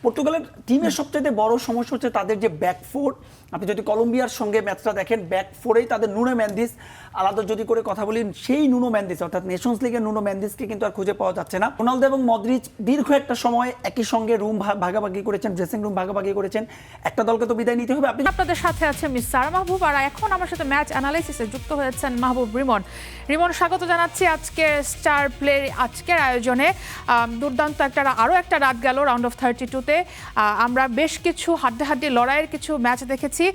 পর্তুগালের টিমের সবচেয়ে বড় সমস্যা হচ্ছে তাদের যে ব্যাক ফোর। আপনি যদি কলম্বিয়ার সঙ্গে ম্যাচটা দেখেন, ব্যাক ফোরেই তাদের নুনো মেন্দিস, আলাদা যদি করে কথা বলি সেই নুনো মেন্দিস অর্থাৎ নেশনস লিগের নুনো মেন্দিসকে কিন্তু আর খুঁজে পাওয়া যাচ্ছে না। রোনালদো এবং মদ্রিচ দীর্ঘ একটা সময় একই সঙ্গে রুম ভাগাভাগি করেছেন, ড্রেসিং রুম ভাগাভাগি করেছেন, একটা দলকে তো বিদায় নিতে হবে। আপনাদের সাথে আছে মিস সারা মাহবুব, আর এখন আমার সাথে ম্যাচ অ্যানালাইসিসে যুক্ত হয়েছেন মাহবুব রিমন। রিমন, স্বাগত জানাচ্ছি আজকের স্টার প্লে আজকের আয়োজনে। দুর্দান্ত আরও একটা রাত গেল রাউন্ড অফ 32-তে। আমরা বেশ কিছু হাড্ডাহাড্ডি লড়াইয়ের কিছু ম্যাচ দেখেছি।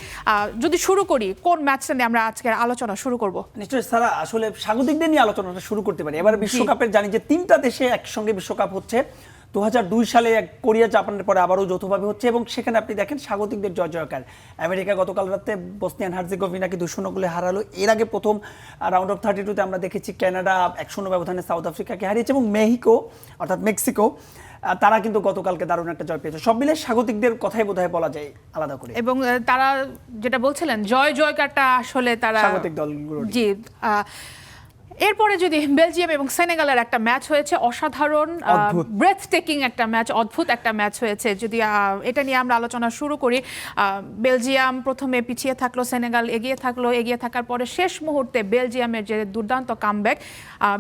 যদি শুরু করি, কোন ম্যাচটা নিয়ে আমরা আজকের আলোচনা শুরু করব? নিশ্চয়ই সারা, আসলে স্বাগতিকদের নিয়ে আলোচনাটা শুরু করতে পারি। এবার বিশ্বকাপের জানি যে 3টা দেশে একসঙ্গে বিশ্বকাপ হচ্ছে। 2002 সালে কোরিয়া জাপানের পরে আবারও যৌথভাবে হচ্ছে এবং সেখানে আপনি দেখেন স্বাগতিকদের জয় জয়কার। আমেরিকা গতকাল রাতে বসনিয়ান হার্জেগোভিনাকে 2-0 গোলে হারালো। এর আগে প্রথম রাউন্ড অফ 32-তে আমরা দেখেছি কানাডা 1-0 ব্যবধানে সাউথ আফ্রিকাকে হারিয়েছে এবং মেক্সিকো তারা কিন্তু গতকালকে দারুণ একটা জয় পেয়েছে। সব মিলে স্বাগতিকদের কথাই বোধহয় বলা যায় আলাদা করে। এবং তারা যেটা বলছিলেন জয়কারটা আসলে তারা স্বাগতিক দলগুলো। জি, এরপরে যদি বেলজিয়াম এবং সেনেগালের একটা ম্যাচ হয়েছে, অসাধারণ ব্রেথ টেকিং একটা ম্যাচ, অদ্ভুত একটা ম্যাচ হয়েছে। যদি এটা নিয়ে আমরা আলোচনা শুরু করি, বেলজিয়াম প্রথমে পিছিয়ে থাকলো, সেনেগাল এগিয়ে থাকলো। এগিয়ে থাকার পরে শেষ মুহূর্তে বেলজিয়ামের যে দুর্দান্ত কামব্যাক,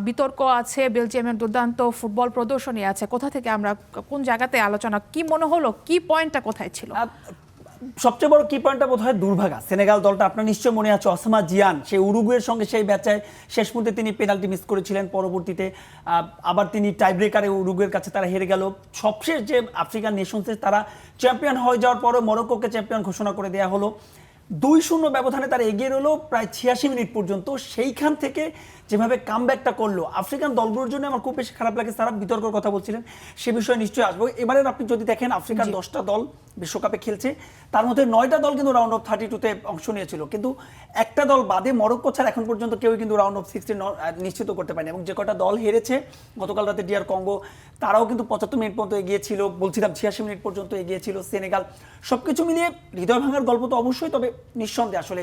বিতর্ক আছে, বেলজিয়ামের দুর্দান্ত ফুটবল প্রদর্শনী আছে। কোথা থেকে আমরা কোন জায়গাতে আলোচনা, কি মনে হলো, কি পয়েন্টটা কোথায় ছিল? সবচেয়ে বড় কি পয়েন্টটা বোধহয় দুর্ভাগা। সেনেগাল দলটা আপনার নিশ্চয় মনে আছে, ওসমা জিয়ান সেই উরুগুয়ের সঙ্গে সেই ম্যাচে শেষ মুহূর্তে তিনি পেনাল্টি মিস করেছিলেন, পরবর্তীতে আবার তিনি টাই ব্রেকারে উরুগুয়ের কাছে তারা হেরে গেল। সবশেষ যে আফ্রিকান নেশনসে তারা চ্যাম্পিয়ন হয়ে যাওয়ার পরে মরক্কোকে চ্যাম্পিয়ন ঘোষণা করে দেওয়া হলো। 2-0 ব্যবধানে তারা এগিয়ে রইল প্রায় 86 মিনিট পর্যন্ত। সেইখান থেকে যেভাবে কামব্যাকটা করলো আফ্রিকান দলগুলোর জন্য আমার খুব বেশি খারাপ লাগে। তারা বিতর্কের কথা বলছিলেন, সে বিষয়ে নিশ্চয়ই আসবো। এবারে আপনি যদি দেখেন আফ্রিকার 10টা দল বিশ্বকাপে খেলছে, তার মধ্যে 9টা দল কিন্তু রাউন্ড অফ 32-তে অংশ নিয়েছিল, কিন্তু একটা দল বাদে মরক্কো ছাড়া এখন পর্যন্ত কেউ কিন্তু রাউন্ড অফ 16 নিশ্চিত করতে পারেনি। এবং যে কটা দল হেরেছে গতকাল রাতে ডিআর কঙ্গো, তারাও কিন্তু 75 মিনিট পর্যন্ত এগিয়েছিল, বলছিলাম 86 মিনিট পর্যন্ত এগিয়েছিল। সেনেগাল, সবকিছু মিলিয়ে হৃদয় ভাঙার গল্প তো অবশ্যই, তবে নিঃসন্দেহে আসলে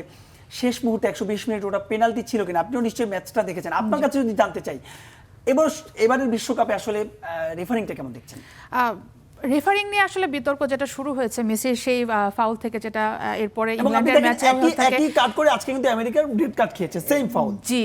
শেষ মুহূর্তে 120 মিনিট ওটা পেনাল্টি ছিল কিনা, আপনিও নিশ্চয়ই ম্যাচটা দেখেছেন। আপনার কাছে যদি জানতে চাই, এবারের বিশ্বকাপে আসলে রেফারিংটা কেমন দেখছেন? রেফারিং নিয়ে আসলে বিতর্ক যেটা শুরু হয়েছে মেসির সেই ফাউল থেকে, যেটা এরপরে ইংল্যান্ডের ম্যাচে একই কাট করে আজকে কিন্তু আমেরিকার রেড কার্ড খেয়েছে, সেম ফাউল। জি,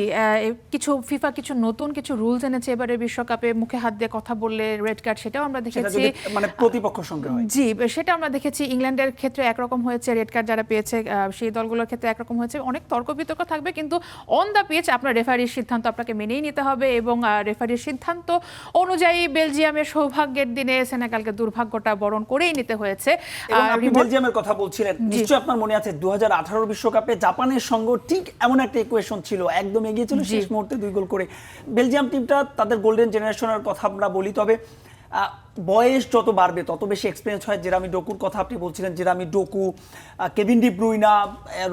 ফিফা নতুন কিছু রুলস এনেছে এবারে বিশ্বকাপে। মুখে হাত দিয়ে কথা বললে রেড কার্ড, সেটাও আমরা দেখেছি, মানে প্রতিপক্ষের সঙ্গে হয়। জি, সেটা আমরা দেখেছি। ইংল্যান্ডের ক্ষেত্রে একরকম হয়েছে, রেড কার্ড যারা পেয়েছে সেই দলগুলোর ক্ষেত্রে একরকম হয়েছে। অনেক তর্ক বিতর্ক থাকবে, কিন্তু অন দ্য পিচ আপনার রেফারির সিদ্ধান্ত আপনাকে মেনেই নিতে হবে। এবং রেফারির সিদ্ধান্ত অনুযায়ী বেলজিয়ামের সৌভাগ্যের দিনে সেনেগালকে দুর্ভাগ্যটা বরণ করেই নিতে হয়েছে। আপনি বেলজিয়ামের কথা বলছিলেন, নিশ্চয়ই আপনার মনে আছে 2018 বিশ্বকাপে জাপানের সঙ্গে ঠিক এমন একটা ইকুয়েশন ছিল, একদম এগিয়ে ছিল, শেষ মুহূর্তে 2 গোল করে বেলজিয়াম টিমটা তাদের গোল্ডেন জেনারেশনের কথা আমরা বলি। তবে বয়স যত বাড়বে তত বেশি এক্সপিরিয়েন্স হয়। জেরামি ডোকুর কথা আপনি বলছিলেন, Jeremy Doku, Kevin De Bruyne,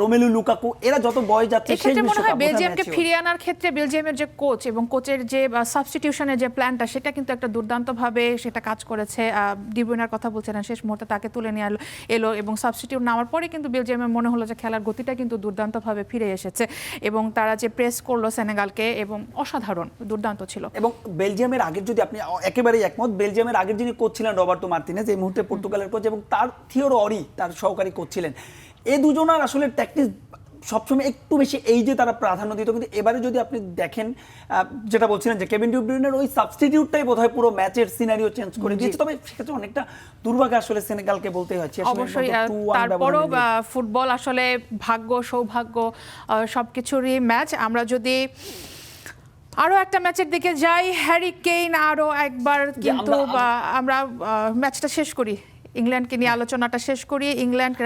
Romelu Lukaku, এরা যত বয়স যাচ্ছে শেষ বিশ্বকাপ বেলজিয়ামকে ফিরিয়ে আনার ক্ষেত্রে বেলজিয়ামের যে কোচ এবং কোচের যে সাবস্টিটিউশনের যে প্ল্যানটা, সেটা কিন্তু একটা দুর্দান্তভাবে সেটা কাজ করেছে। ডি ব্রুইনার কথা বলছিলেন, শেষ মুহূর্তে তাকে তুলে নিয়ে এলো এবং সাবস্টিটিউট নেওয়ার পরে কিন্তু বেলজিয়ামের মনে হলো যে খেলার গতিটা কিন্তু দুর্দান্তভাবে ফিরে এসেছে এবং তারা যে প্রেস করলো সেনেগালকে, এবং অসাধারণ দুর্দান্ত ছিল। এবং বেলজিয়ামের আগের যদি আপনি একেবারেই একমত, বেলজিয়ামের আগের যিনি কোচ ছিলেন রবার্টো মার্তিনেজ, এই মুহূর্তে পর্তুগালের কোচ, এবং তার থিওরো অরি তার সহকারী কোচ ছিলেন। এই দুজনের আসলে ট্যাকটিক্স সবসময় একটু বেশি এই যে তারা প্রাধান্য দিত, কিন্তু এবারে যদি আপনি দেখেন যেটা বলছিলেন যে কেভিন ডি ব্রুইনের ওই সাবস্টিটিউটটাই বোধহয় পুরো ম্যাচের সিনারিও চেঞ্জ করে দিয়েছে। তবে সেক্ষেত্রে অনেকটা দুর্ভাগ্য আসলে সেনেগালকে বলতেই হয়। অবশ্যই, তারপরও ফুটবল আসলে ভাগ্য সৌভাগ্য সবকিছুরই ম্যাচ। আমরা যদি আরো একটা ম্যাচের দিকে যাই, হ্যারি কেইন আরো একবার, কিন্তু আমরা ম্যাচটা শেষ করি, ইংল্যান্ডকে নিয়ে আলোচনাটা শেষ করি। ইংল্যান্ড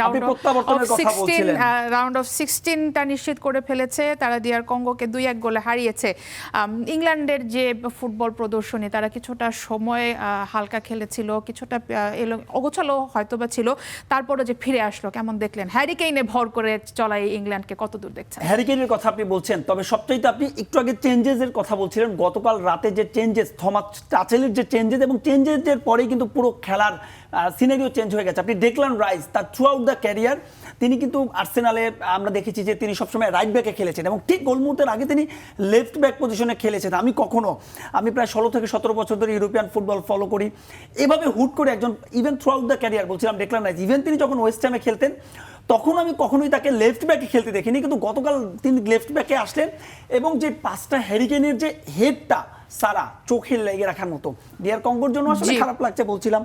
রাউন্ড অফ 16টা নিশ্চিত করে ফেলেছে, তারা ডিআর কঙ্গোকে 2-1 গোলে হারিয়েছে। ইংল্যান্ডের যে ফুটবল প্রদর্শনী, তারা কিছুটা সময় হালকা খেলেছিল, কিছুটা অগোছালো হয়তোবা ছিল, তারপরে যে ফিরে আসলো, কেমন দেখলেন? হ্যারি কেইনে ভর করে চলা ইংল্যান্ডকে কতদূর দেখছেন? হ্যারি কেইনের কথা আপনি বলছেন, তবে সবচাইতে আপনি একটু আগে চেঞ্জেসের কথা বলছিলেন। গতকাল রাতে যে চেঞ্জেস, থমাস টাচেলের যে চেঞ্জেস, এবং চেঞ্জেসের পরেই কিন্তু পুরো খেলার সিনারিও চেঞ্জ হয়ে গেছে। আপনি ডেকলান রাইস তার থ্রু আউট দ্য ক্যারিয়ার তিনি কিন্তু আর্সেনালে আমরা দেখেছি যে তিনি সবসময় রাইট ব্যাকে খেলেছেন এবং ঠিক গোল মুহূর্তের আগে তিনি লেফট ব্যাক পজিশনে খেলেছেন। আমি প্রায় 16 থেকে 17 বছর ধরে ইউরোপিয়ান ফুটবল ফলো করি, এভাবে হুট করে একজন even through out the career বলছিলাম ডেকলান রাইস, ইভেন তিনি যখন ওয়েস্ট হ্যামে খেলতেন তখন আমি কখনোই তাকে লেফট ব্যাকে খেলতে দেখিনি, কিন্তু গতকাল তিনি লেফট ব্যাকে আসলেন এবং যে পাঁচটা হ্যারিকেনের যে হেডটা সারা চোখে লেগে রাখার মতো। ডিআর কঙ্গোর জন্য আসলে খারাপ লাগছে, বলছিলাম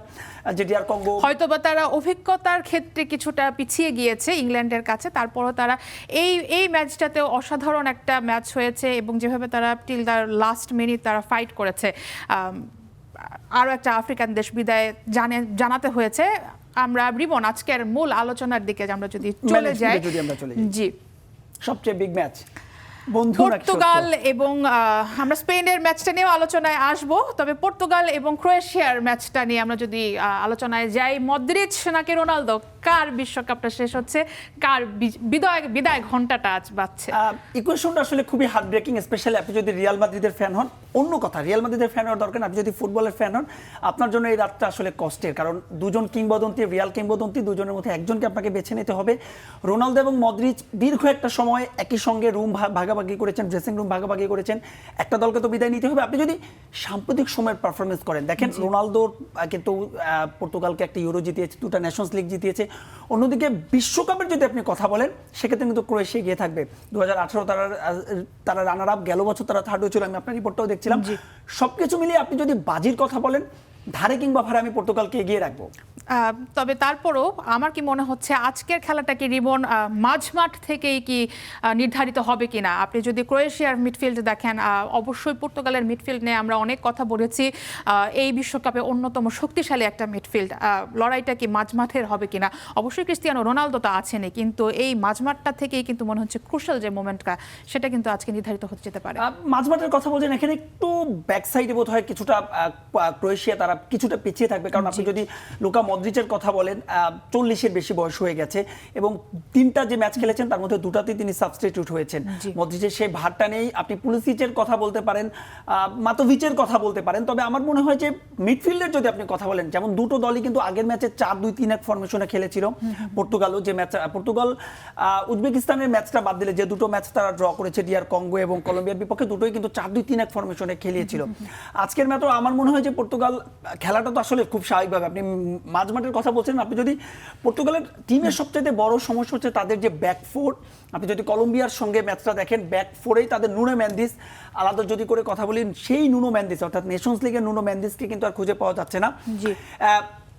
যে ডিআর কঙ্গো হয়তোবা তারা অভিজ্ঞতার ক্ষেত্রে কিছুটা পিছিয়ে গিয়েছে ইংল্যান্ডের কাছে, তারপরও তারা এই ম্যাচটাতেও অসাধারণ একটা ম্যাচ হয়েছে এবং যেভাবে তারা টিল দ্য লাস্ট মিনিট তারা ফাইট করেছে। আরও একটা আফ্রিকান দেশ বিদায় জানাতে হয়েছে। আমরা রিবন আজকের মূল আলোচনার দিকে আমরা যদি চলে যাই, জি, সবচেয়ে বিগ ম্যাচ পর্তুগাল এবং আমরা স্পেনের ম্যাচটা নিয়েও আলোচনায় আসব, তবে পর্তুগাল এবং ক্রোয়েশিয়ার ম্যাচটা নিয়ে আমরা যদি আলোচনায় যাই, মদ্রিচ নাকি রোনালদো, কার বিশ্বকাপটা শেষ হচ্ছে, কার বিদায় ঘন্টাটা আজ বাজছে? ইকুয়েশনটা আসলে খুবই হার্ট ব্রেকিং, স্পেশালি আপনি যদি রিয়াল মাদ্রিদের ফ্যান হন। অন্য কথা, রিয়াল মাদ্রিদের ফ্যান হওয়ার দরকার, আপনি যদি ফুটবলের ফ্যান হন আপনার জন্য এই রাতটা আসলে কষ্টের, কারণ দুজন কিংবদন্তি, রিয়াল কিংবদন্তি, দুজনের মধ্যে একজনকে আপনাকে বেছে নিতে হবে। রোনালদো এবং মদ্রিচ দীর্ঘ একটা সময় একই সঙ্গে রুম ভাগাভাগি করেছেন, ড্রেসিং রুম ভাগাভাগি করেছেন, একটা দলকে তো বিদায় নিতে হবে। আপনি যদি সাম্প্রতিক সময়ের পারফরমেন্স করেন, দেখেন রোনালদো কিন্তু পর্তুগালকে একটা ইউরো জিতিয়েছে, 2টা নেশনস লিগ জিতিয়েছে। অন্যদিকে বিশ্বকাপের যদি আপনি কথা বলেন সেক্ষেত্রে কিন্তু ক্রোয়েশিয়া গিয়ে থাকবে। 2018 তারা রানার আপ, গেল বছর তারা থার্ড হয়েছিল, আমি আপনার রিপোর্টটাও দেখছিলাম। সবকিছু মিলিয়ে আপনি যদি বাজির কথা বলেন, ধারে কিংবা ভারে আমি পর্তুগালকে এগিয়ে রাখবো। তবে তারপরও আমার কি মনে হচ্ছে আজকের খেলাটা কি রিবন মাঝমাঠ থেকেই কি নির্ধারিত হবে কিনা? আপনি যদি ক্রোয়েশিয়ার মিডফিল্ড দেখেন, অবশ্যই পর্তুগালের মিডফিল্ড নিয়ে আমরা অনেক কথা বলেছি, এই বিশ্বকাপে অন্যতম শক্তিশালী একটা মিডফিল্ড। লড়াইটা কি মাঝমাঠের হবে কিনা? অবশ্যই ক্রিস্টিয়ানো রোনালদো তো আছেনই, কিন্তু এই মাঝমাঠটা থেকেই কিন্তু মনে হচ্ছে ক্রুশাল যে মোমেন্টটা, সেটা কিন্তু আজকে নির্ধারিত হতে যেতে পারে। মাঝমাঠের কথা বলছেন, এখানে একটু ব্যাক সাইডে বোধ হয় কিছুটা ক্রোয়েশিয়া তারা কিছুটা পিছিয়ে থাকবে, কারণ আপনি যদি লুকা মদ্রিচের কথা বলেন, 40-এর বেশি বয়স হয়ে গেছে এবং 3টা যে ম্যাচ খেলেছেন তার মধ্যে 2টাতেই তিনি সাবস্টিটিউট হয়েছেন। মদ্রিচের সেই ভারটা নেই। আপনি পুলিসিচের কথা বলতে পারেন, মাতোভিচের কথা বলতে পারেন, তবে আমার মনে হয় যে মিডফিল্ডের যদি আপনি কথা বলেন, যেমন দুটো দলই কিন্তু আগের ম্যাচে 4-2-3-1 ফরমেশনে খেলেছিল। পর্তুগালও যে ম্যাচ, পর্তুগাল উজবেকিস্তানের ম্যাচটা বাদ দিলে যে দুটো ম্যাচ তারা ড্র করেছে, ডিআর কঙ্গো এবং কলম্বিয়ার বিপক্ষে, দুটোই কিন্তু 4-2-3-1 ফরমেশনে খেলিয়েছিল। আজকের ম্যাচও আমার মনে হয় যে পর্তুগাল খেলাটা তো আসলে খুব স্বাভাবিকভাবে, আপনি মাঝমাঠের কথা বলছেন, আপনি যদি পর্তুগালের টিমের সবচেয়ে বড় সমস্যা হচ্ছে তাদের যে ব্যাক ফোর। আপনি যদি কলম্বিয়ার সঙ্গে ম্যাচটা দেখেন, ব্যাক ফোরেই তাদের নুনো মেন্দিস, আলাদা যদি করে কথা বলি, সেই নুনো মেন্দিস অর্থাৎ নেশনস লিগের নুনো মেন্দিসকে কিন্তু আর খুঁজে পাওয়া যাচ্ছে না।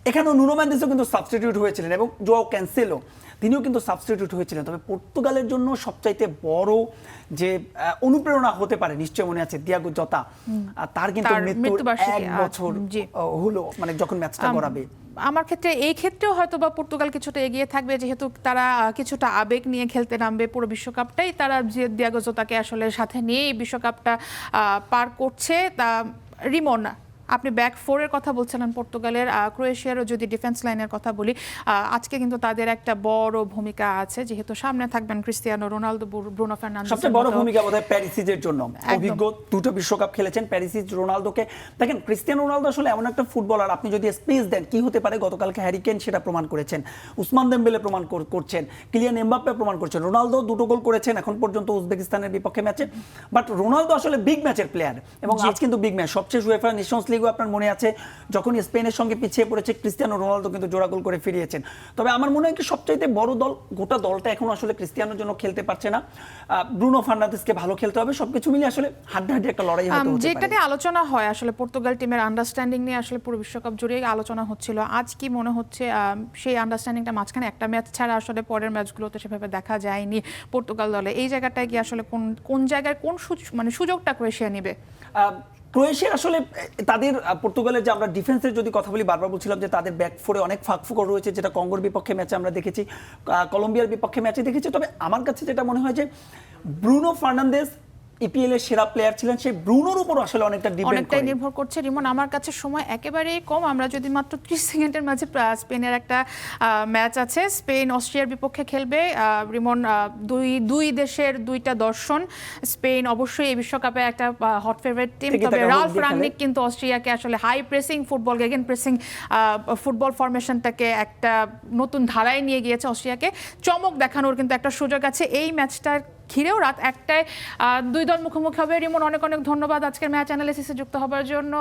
এখানেও নুনো মেন্দিসও কিন্তু সাবস্টিটিউট হয়েছিলেন এবং জোয়াও ক্যান্সেলো তিনিও কিন্তু সাবস্টিটিউট হয়েছিলেন। তবে পর্তুগালের জন্য সবচাইতে বড় যে অনুপ্রেরণা হতে পারে, নিশ্চয় মনে আছে দিয়াগো জতা, তার কিন্তু মৃত্যুর 1 বছর হলো, মানে যখন ম্যাচটা গড়াবে। আমার ক্ষেত্রে এই ক্ষেত্রেও হয়তো বা পর্তুগাল কিছুটা এগিয়ে থাকবে, যেহেতু তারা কিছুটা আবেগ নিয়ে খেলতে নামবে। পুরো বিশ্বকাপটাই তারা যে দিয়াগো জতাকে আসলে সাথে নিয়ে এই বিশ্বকাপটা পার করছে। তা রিমন, আপনি ব্যাক ফোরের কথা বলছিলেন পর্তুগালের, ক্রোয়েশিয়ারও যদি ডিফেন্স লাইনের কথা বলি, আজকে কিন্তু তাদের একটা বড় ভূমিকা আছে, যেহেতু সামনে থাকবেন ক্রিস্টিয়ানো রোনালদো, ব্রুনো ফার্নান্দেজ। সবচেয়ে বড় ভূমিকা বোধহয় প্যারিসিচের জন্য, অভিজ্ঞ 2টো বিশ্বকাপ খেলেছেন প্যারিসিচ। রোনালদোকে দেখেন, ক্রিস্টিয়ানো রোনালদো আসলে এমন একটা ফুটবলার, আপনি যদি স্পেস দেন কি হতে পারে। গতকালকে হ্যারি কেন সেটা প্রমাণ করেছেন, উসমান দেমবেলে প্রমাণ করছেন, কিলিয়ান এমবাপ্পে প্রমাণ করছেন। রোনালদো 2টো গোল করেছেন এখন পর্যন্ত উজবেকিস্তানের বিপক্ষে ম্যাচে, বাট রোনালদো আসলে বিগ ম্যাচের প্লেয়ার এবং আজ কিন্তু বিগ ম্যাচ। সবচেয়ে উয়েফা নেশনস লিগও আপনার মনে আছে, যখন স্পেনের সঙ্গে পিছিয়ে পড়েছে ক্রিস্টিয়ানো রোনালদো কিন্তু জোড়া গোল করে ফিরিয়েছেন। তবে আমার মনে হয় কি সবচাইতে বড় দল, গোটা দলটা এখন আসলে ক্রিস্টিয়ানোর জন্য খেলতে পারছে না। ব্রুনো ফার্নান্দেজকে ভালো খেলতে হবে। সবকিছু মিলিয়ে আসলে হাড্ডাহাড্ডি একটা লড়াই হতে হতে পারে। যেটা নিয়ে আলোচনা হয় আসলে পর্তুগাল টিমের আন্ডারস্ট্যান্ডিং নিয়ে আসলে পুরো বিশ্বকাপ জুড়ে আলোচনা হচ্ছিল। আজ কি মনে হচ্ছে সেই আন্ডারস্ট্যান্ডিংটা মাঝখানে একটা ম্যাচ ছাড়া আসলে পরের ম্যাচগুলোতে সেভাবে দেখা যায়নি পর্তুগাল দলে? এই জায়গাটায় কি আসলে কোন জায়গায় কোন মানে সুযোগটা ক্রোয়েশিয়া নেবে? ক্রোয়েশিয়া আসলে তাদের, পর্তুগালের যে আমরা ডিফেন্সের যদি কথা বলি, বারবার বলছিলাম যে তাদের ব্যাক ফোরে অনেক ফাঁকফোকর রয়েছে, যেটা কঙ্গোর বিপক্ষে ম্যাচে আমরা দেখেছি, কলম্বিয়ার বিপক্ষে ম্যাচে দেখেছি। তবে আমার কাছে যেটা মনে হয় যে ব্রুনো ফার্নান্দেজ EPL এর সেরা প্লেয়ার ছিলেন, সেই ব্রুনোর উপর আসলে অনেকটা ডিপেন্ড অনেকটাই করে। নির্ভর করছে। রিমন, আমার কাছে সময় একেবারেই কম। আমরা যদি মাত্র 30 সেকেন্ডের মাঝে স্পেনের একটা ম্যাচ আছে, স্পেন অস্ট্রিয়ার বিপক্ষে খেলবে। রিমন, দুই দেশের দুইটা দর্শন। স্পেন অবশ্যই এই বিশ্বকাপে একটা হট ফেভারিট টিম, ঠিকই তবে তাকে রালফ দিয়ে রাঙ্গনিক কিন্তু অস্ট্রিয়াকে আসলে high pressing football, gegen pressing football ফরমেশনটাকে একটা নতুন ধারায় নিয়ে গিয়েছে। অস্ট্রিয়াকে চমক দেখানোর কিন্তু একটা সুযোগ আছে এই ম্যাচটার ঘিরেও। রাত 1টায় দুই দল মুখোমুখি হবে। রিমন, অনেক অনেক ধন্যবাদ আজকের ম্যাচ অ্যানালিসিসে যুক্ত হবার জন্য।